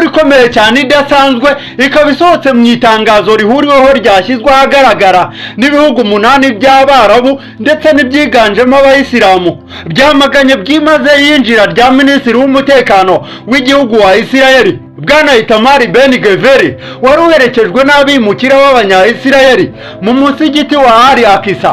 ikomeye cyane idasanzwe ikaba isohotse mu itangazo rihuriweho ryashyizwe ahagaragara n'ibihugu 8 by'Abarabu ndetse n'ibyiganjemo abayisilamu, byamaganye byimaze yinjira rya minisitiri w'umutekano w'igihugu wa Isirayeli Bwana Itamar Ben-Gvir wari uherekejwe n'abimukira b'abanya-Isirayeli mu musigiti wa Al Aqsa.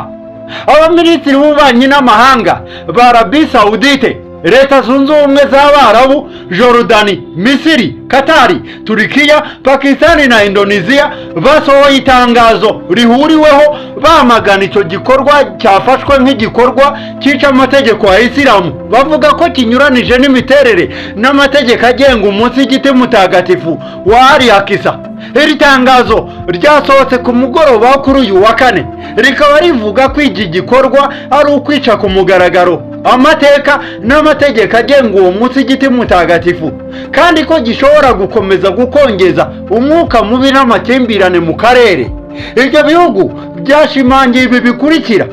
Abaminisitiri b'ububanyi n'amahanga ba Arabie Saoudite, Leta Zunze Ubumwe z'Abarabu, Jordani, Misiri, Katari, Turikiya, Pakistani na Indonesia basohoye itangazo rihuriweho bamagana icyo gikorwa cyafashwe nk'igikorwa cyica amategeko ya Isilamu, bavuga ko kinyuranije n'imiterere n'amategeko agenga umusigiti mutagatifu wa Al Aqsa. Iri tangazo ryasohotse ku mugoroba kuri uyu wa kane, rikaba rivuga ko iki gikorwa ari ukwica ku mugaragaro amateka n'amategeko agenga uwo musigiti mutagatifu, kandi ko gishobora gukomeza gukongeza umwuka mubi n'amakimbirane mu karere. Ibyo bihugu byashimangiye ibi bikurikira: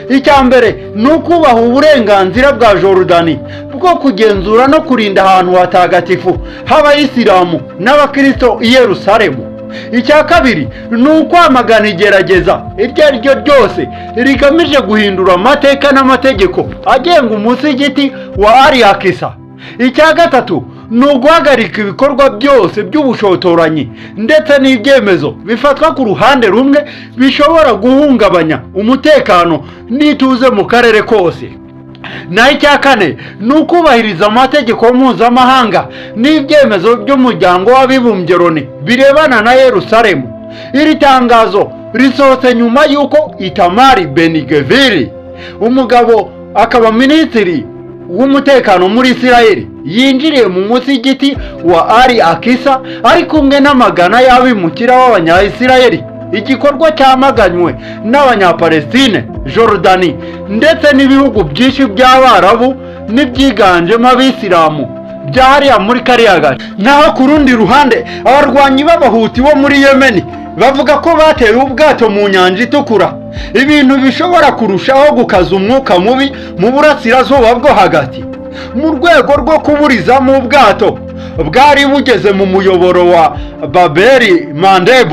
icya mbere ni ukubaha uburenganzira bwa Jordani bwo kugenzura no kurinda ahantu hatagatifu h'Abayisilamu n'Abakristo i Yerusalemu. Icya kabiri ni ukwamagana igerageza iryo ari ryo ryose rigamije guhindura amateka n'amategeko agenga umusigiti wa Al Aqsa. Icya gatatu ni uguhagarika ibikorwa byose by'ubushotoranyi ndetse n'ibyemezo bifatwa ku ruhande rumwe bishobora guhungabanya umutekano n'ituze mu karere kose. Na icya kane ni ukubahiriza amategeko mpuzamahanga n'ibyemezo by'umuryango w'abibumbye Loni birebana na Yerusalemu. Iri tangazo risohotse nyuma y'uko Itamar Ben-Gvir, umugabo akaba minisitiri w'umutekano muri Isirayeli, yinjiriye mu musigiti wa Al Aqsa ari kumwe n'amagana y'abimukira b'abanya-Isirayeli, igikorwa cyamaganywe n'abanyapalestine, Jordani ndetse n'ibihugu byinshi by'Abarabu n'ibyiganjemo Abisilamu byahariya muri kariya gace. Naho ku rundi ruhande, abarwanyi b'abahuti bo muri Yemeni bavuga ko bateye ubwato mu nyanja itukura, ibintu bishobora kurushaho gukaza umwuka mubi mu burasirazuba bwo hagati. Mu rwego rwo kuburizamo ubwato bwari bugeze mu muyoboro wa Babeli Mandeb,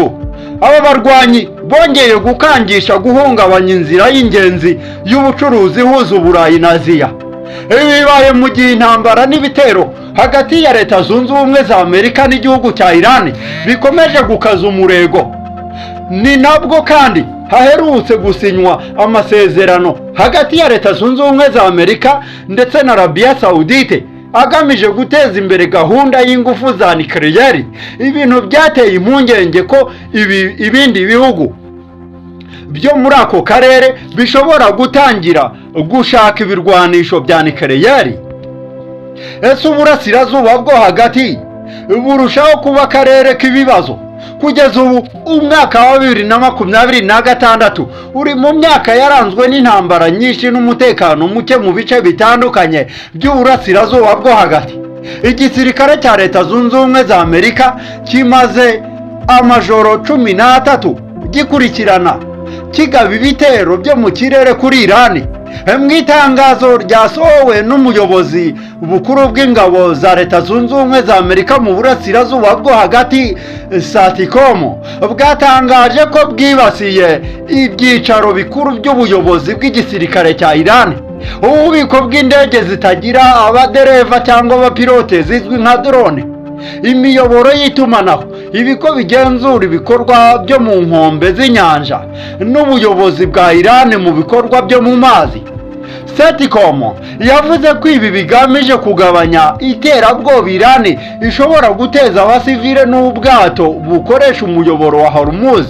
aba barwanyi bongeye gukangisha guhungabanya inzira y'ingenzi y'ubucuruzi ihuza Uburayi na Aziya. Ibi bibaye mu gihe intambara n'ibitero hagati ya Leta Zunze Ubumwe za Amerika n'igihugu cya Iran bikomeje gukaza umurego. Ni nabwo kandi haherutse gusinywa amasezerano hagati ya Leta Zunze Ubumwe za Amerika ndetse na Arabia Saudite agamije guteza imbere gahunda y'ingufu za nucleaire, ibintu byateye impungenge ko ibindi bihugu byo muri ako karere bishobora gutangira gushaka ibirwanisho bya nucleaire. Ese uburasirazuba bwo hagati burushaho kuba akarere k'ibibazo? Kugeza ubu umwaka wa 2026 uri mu myaka yaranzwe n'intambara nyinshi n'umutekano muke mu bice bitandukanye by'uburasirazuba bwo hagati. Igisirikare cya Leta Zunze Ubumwe za Amerika kimaze amajoro 13 gikurikirana kigaba ibitero byo mu kirere kuri Iran. Mu itangazo ryasohowe n'umuyobozi bukuru bw'ingabo za Leta Zunze Ubumwe za Amerika mu burasirazuba bwo hagati, SATCOM, bwatangaje ko bwibasiye ibyicaro bikuru by'ubuyobozi bw'igisirikare cya Iran, ububiko bw'indege zitagira abadereva cyangwa abapilote zizwi nka drone, imiyoboro y'itumanaho, ibigo bigenzura ibikorwa byo mu nkombe z'inyanja n'ubuyobozi bwa Iran mu bikorwa byo mu mazi. SATCOM yavuze ko ibi bigamije kugabanya iterabwoba Iran ishobora guteza abasivile n'ubwato bukoresha umuyoboro wa Hormuz.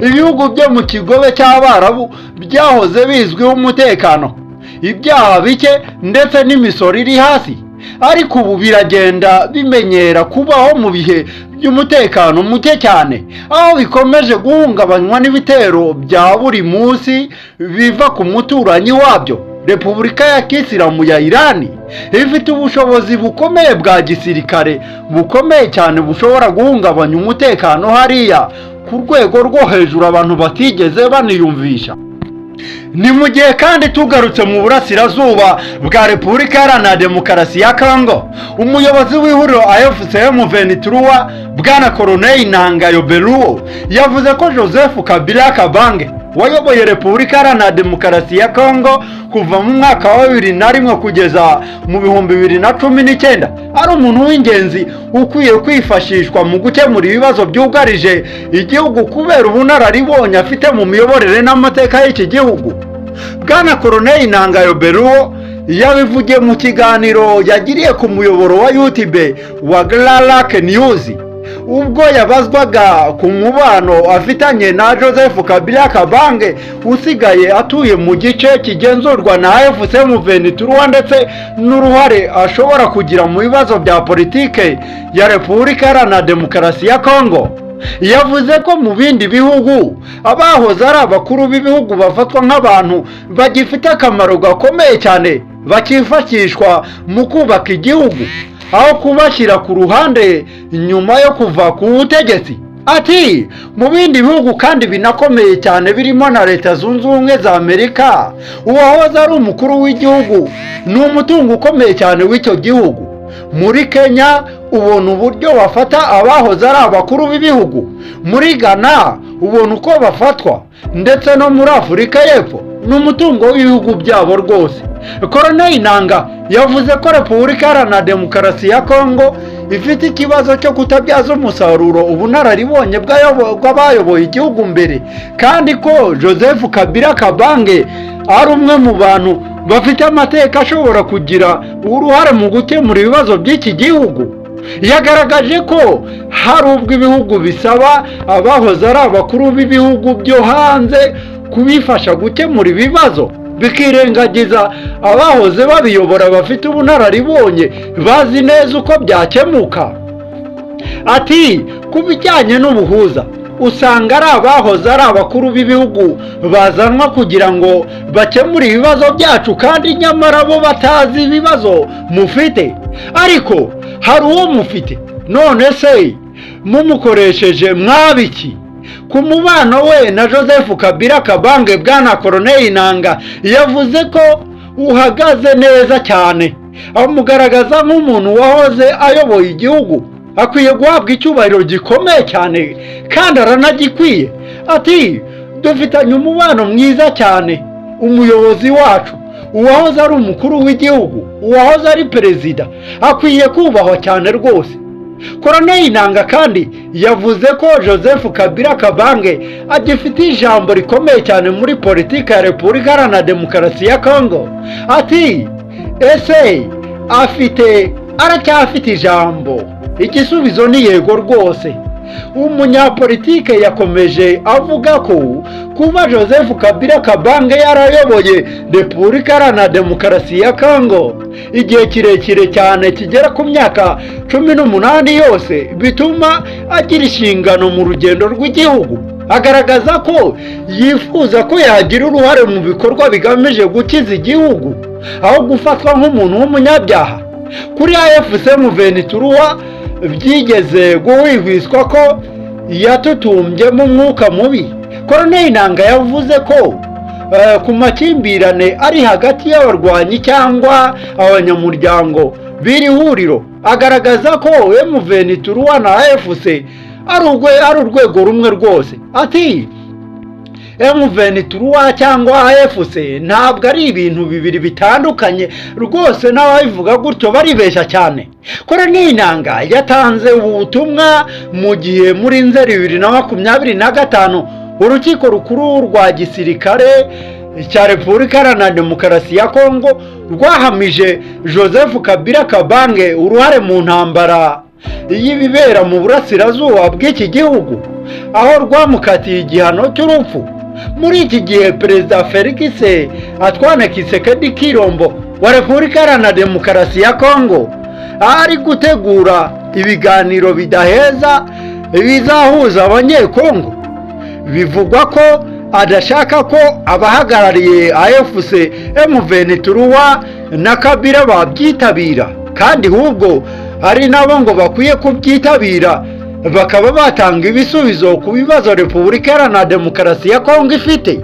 Ibihugu byo mu kigobe cy'Abarabu byahoze bizwiho umutekano, ibyaha bike ndetse n'imisoro iri hasi, ariko ubu biragenda bimenyera kubaho mu bihe by'umutekano muke cyane, aho bikomeje guhungabanywa n'ibitero bya buri munsi biva ku muturanyi wabyo. Repubulika ya Kisilamu ya Iran ifite ubushobozi bukomeye bwa gisirikare bukomeye cyane bushobora guhungabanya umutekano hariya ku rwego rwo hejuru abantu batigeze baniyumvisha. Ni mu gihe kandi tugarutse mu burasirazuba bwa Repubulika Iharanira Demokarasi ya Kongo, umuyobozi w'ihuriro AFC M23 Bwana Colonel Nangayo Beruo yavuze ko Joseph Kabila Kabange wayoboye Repubulika Iharanira Demokarasi ya Kongo kuva mu mwaka wa 2001 kugeza mu 2019 ari umuntu w'ingenzi ukwiye kwifashishwa mu gukemura ibibazo byugarije igihugu kubera ubunararibonye afite mu miyoborere n'amateka y'iki gihugu. Bwana Colonel Nangayo Beruo yabivugiye mu kiganiro yagiriye ku muyoboro wa YouTube wa Glarlac News ubwo yabazwaga ku mubano afitanye na Joseph Kabila Kabange usigaye atuye mu gice kigenzurwa na AFC M23 ndetse n'uruhare ashobora kugira mu bibazo bya politike ya Repubulika Iharanira Demokarasi ya Kongo. Yavuze ko mu bindi bihugu abahoze ari abakuru b'ibihugu bafatwa nk'abantu bagifite akamaro gakomeye cyane bakifashishwa mu kubaka igihugu aho kubashyira ku ruhande nyuma yo kuva ku butegetsi. Ati mu bindi bihugu kandi binakomeye cyane birimo na Leta Zunze Ubumwe za Amerika, uwahoze ari umukuru w'igihugu ni umutungo ukomeye cyane w'icyo gihugu. Muri Kenya ubona uburyo bafata abahoze ari abakuru b'ibihugu, muri Ghana ubona uko bafatwa, ndetse no muri Afurika y'Epfo ni umutungo w'ibihugu byabo rwose. Colonel Nanga yavuze ko Repubulika Iharanira Demokarasi ya Kongo ifite ikibazo cyo kutabyaza umusaruro ubunararibonye bw'abayoboye igihugu mbere, kandi ko Joseph Kabila Kabange ari umwe mu bantu bafite amateka ashobora kugira uruhare mu gukemura ibibazo by'iki gihugu. Yagaragaje ko hari ubwo ibihugu bisaba abahoze ari abakuru b'ibihugu byo hanze kubifasha gukemura ibibazo, bikirengagiza abahoze babiyobora bafite ubunararibonye bazi neza uko byakemuka. Ati ku bijyanye n'ubuhuza usanga ari abahoze ari abakuru b'ibihugu bazanwa kugira ngo bakemure ibibazo byacu, kandi nyamara bo batazi ibibazo mufite, ariko hari uwo mufite, none se mumukoresheje mwabiki? Ku mubano we na Joseph Kabila Kabange, Bwana Colonel Nanga yavuze ko uhagaze neza cyane, amugaragaza nk'umuntu wahoze ayoboye igihugu akwiye guhabwa icyubahiro gikomeye cyane kandi aranagikwiye. Ati dufitanye umubano mwiza cyane, umuyobozi wacu uwahoze ari umukuru w'igihugu, uwahoze ari perezida akwiye kubahwa cyane rwose. Colonel Nanga kandi yavuze ko Joseph Kabila Kabange agifite ijambo rikomeye cyane muri politiki ya Repubulika Iharanira Demokarasi ya Kongo. Ati ese aracyafite ijambo? Igisubizo ni yego rwose. Umunyapolitike yakomeje avuga ko kuba Joseph Kabila Kabange yarayoboye Repubulika Iharanira Demokarasi ya Kongo igihe kirekire cyane kigera ku myaka 18 yose bituma agira inshingano mu rugendo rw'igihugu. Agaragaza ko yifuza ko yagira uruhare mu bikorwa bigamije gukiza igihugu aho gufatwa nk'umuntu w'umunyabyaha. Kuri AFC M23 byigeze guhwihwiswa ko yatutumbyemo umwuka mubi. Colonel Nanga yavuze ko ku makimbirane ari hagati y'abarwanyi cyangwa abanyamuryango b'iri huriro, agaragaza ko M23 na AFC ari urwego rumwe rwose. Ati M23 cyangwa AFC ntabwo ari ibintu bibiri bitandukanye rwose, n'ababivuga gutyo baribeshya cyane. Colonel Nanga yatanze ubutumwa mu gihe muri Nzeri 2025 urukiko rukuru rwa gisirikare cya Repubulika Iharanira Demokarasi ya Kongo rwahamije Joseph Kabila Kabange uruhare mu ntambara y'ibibera mu burasirazuba bw'iki gihugu, aho rwamukatiye igihano cy'urupfu. Muri iki gihe Perezida Felix Antoine Tshisekedi Tshilombo wa Repubulika Iharanira Demokarasi ya Kongo ari gutegura ibiganiro bidaheza bizahuza abanyekongo. Bivugwa ko adashaka ko abahagarariye AFC M23 na Kabila babyitabira, kandi ahubwo ari nabo ngo bakwiye kubyitabira bakaba batanga ibisubizo ku bibazo Repubulika Iharanira Demokarasi ya Kongo ifite.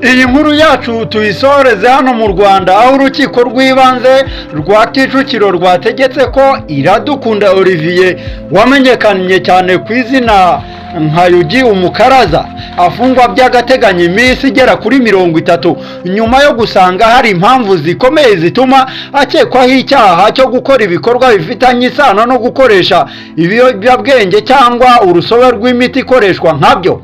Iyi nkuru yacu tuyisoreze hano mu Rwanda, aho urukiko rw'ibanze rwa Kicukiro rwategetse ko Iradukunda Olivier wamenyekanye cyane ku izina nka Yugi Umukaraza afungwa by'agateganyo iminsi igera kuri 30 nyuma yo gusanga hari impamvu zikomeye zituma akekwaho icyaha cyo gukora ibikorwa bifitanye isano no gukoresha ibiyobyabwenge cyangwa urusobe rw'imiti ikoreshwa nkabyo.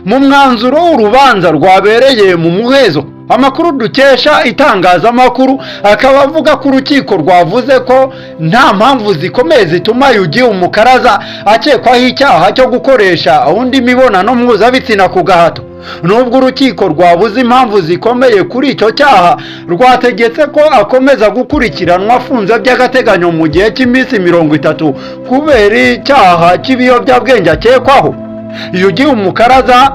Mu mwanzuro w'urubanza rwabereye mu muhezo, amakuru dukesha itangazamakuru akaba avuga ko urukiko rwavuze ko nta mpamvu zikomeye zituma Yugi Umukaraza akekwaho icyaha cyo gukoresha undi mibonano mpuzabitsina ku gahato. Nubwo urukiko rwabuze impamvu zikomeye kuri icyo cyaha, rwategetse ko akomeza gukurikiranwa afunze by'agateganyo mu gihe cy'iminsi 30 kubera icyaha cy'ibiyobyabwenge akekwaho. Yugi Umukaraza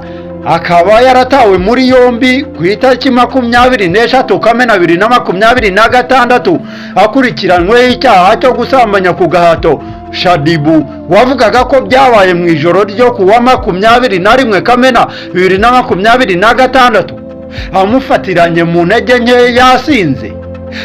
akaba yaratawe muri yombi ku itariki 23 Kamena 2026 akurikiranyweho icyaha cyo gusambanya ku gahato Shadibu wavugaga ko byabaye mu ijoro ryo kuwa 21 Kamena 2026 amufatiranye mu ntege nke yasinze.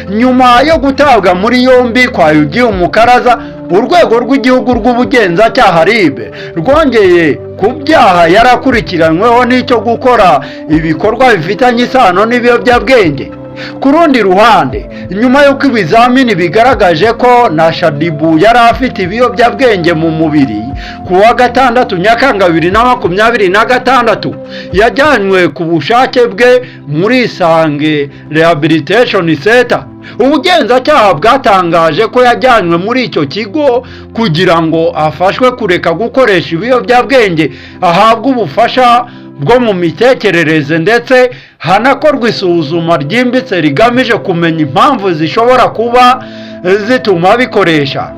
Nyuma yo gutabwa muri yombi kwa Yugi Umukaraza, urwego rw'igihugu rw'ubugenzacyaha RIB rwongeye ku byaha yarakurikiranyweho n'icyo gukora ibikorwa bifitanye isano n'ibiyobyabwenge. Ku rundi ruhande, nyuma y'uko ibizamini bigaragaje ko na Shadibu yari afite ibiyobyabwenge mu mubiri, ku wa 6 Nyakanga 2026 yajyanywe ku bushake bwe muri Isange Rehabilitation Center. Ubugenzacyaha bwatangaje ko yajyanywe muri icyo kigo kugira ngo afashwe kureka gukoresha ibiyobyabwenge, ahabwe ubufasha bwo mu mitekerereze ndetse hanakorwa isuzuma ryimbitse rigamije kumenya impamvu zishobora kuba zituma bikoresha.